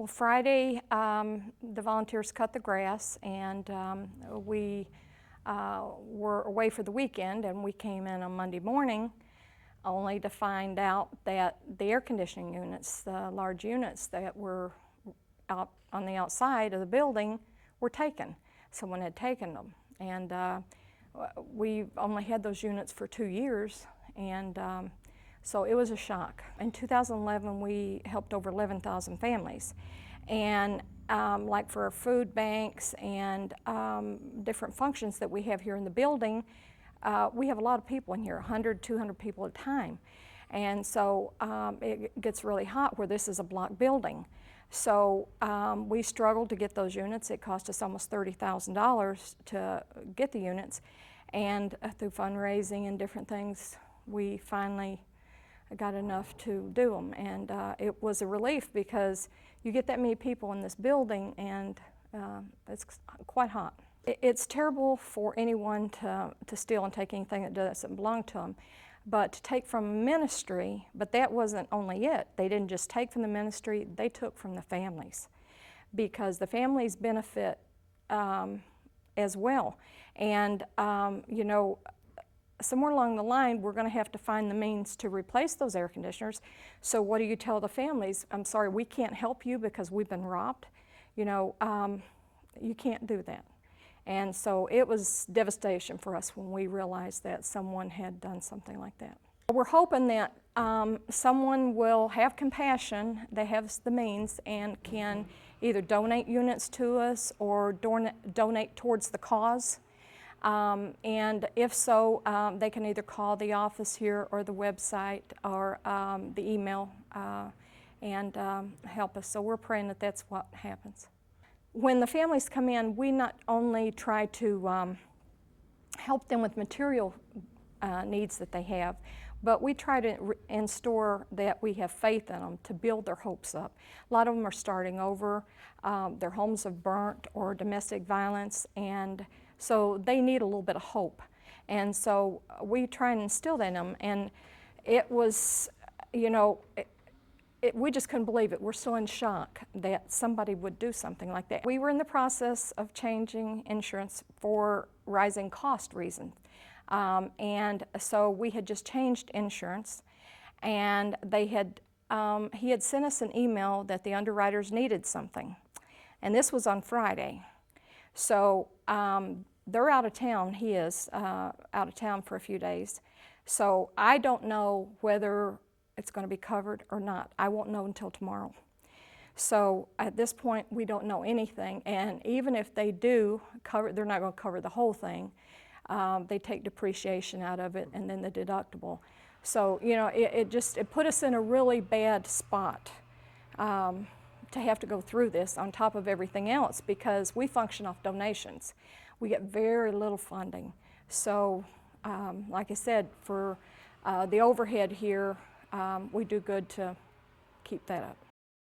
Well, Friday, the volunteers cut the grass, and we were away for the weekend, and we came in on Monday morning only to find out that the air conditioning units, the large units that were out on the outside of the building, were taken. Someone had taken them, and we've only had those units for 2 years, and so it was a shock. In 2011, we helped over 11,000 families, and like for our food banks and different functions that we have here in the building, we have a lot of people in here, 100, 200 people at a time. And so it gets really hot where this is a block building. So we struggled to get those units. It cost us almost $30,000 to get the units. And through fundraising and different things, we finally got enough to do them. And it was a relief because you get that many people in this building, and it's quite hot. It's terrible for anyone to steal and take anything that doesn't belong to them. But to take from ministry, but that wasn't only it. They didn't just take from the ministry, they took from the families, because the families benefit as well. And you know, somewhere along the line, we're going to have to find the means to replace those air conditioners. So what do you tell the families? I'm sorry, we can't help you because we've been robbed. You know, you can't do that. And so it was devastation for us when we realized that someone had done something like that. We're hoping that someone will have compassion, they have the means, and can either donate units to us or donate towards the cause. And if so, they can either call the office here or the website or the email and help us. So we're praying that that's what happens. When the families come in, we not only try to help them with material needs that they have, but we try to instore that we have faith in them to build their hopes up. A lot of them are starting over. Their homes have burnt or domestic violence, and so they need a little bit of hope. And so we try and instill that in them. And it was, you know, we just couldn't believe it. We're still in shock that somebody would do something like that. We were in the process of changing insurance for rising cost reasons. And so we had just changed insurance, and they had, he had sent us an email that the underwriters needed something. And this was on Friday. So they're out of town. He is out of town for a few days. So I don't know whether it's going to be covered or not. I won't know until tomorrow. So at this point, we don't know anything. And even if they do cover, they're not going to cover the whole thing. They take depreciation out of it and then the deductible. So, you know, it put us in a really bad spot to have to go through this on top of everything else, because we function off donations. We get very little funding. So, like I said, for the overhead here, we do good to keep that up.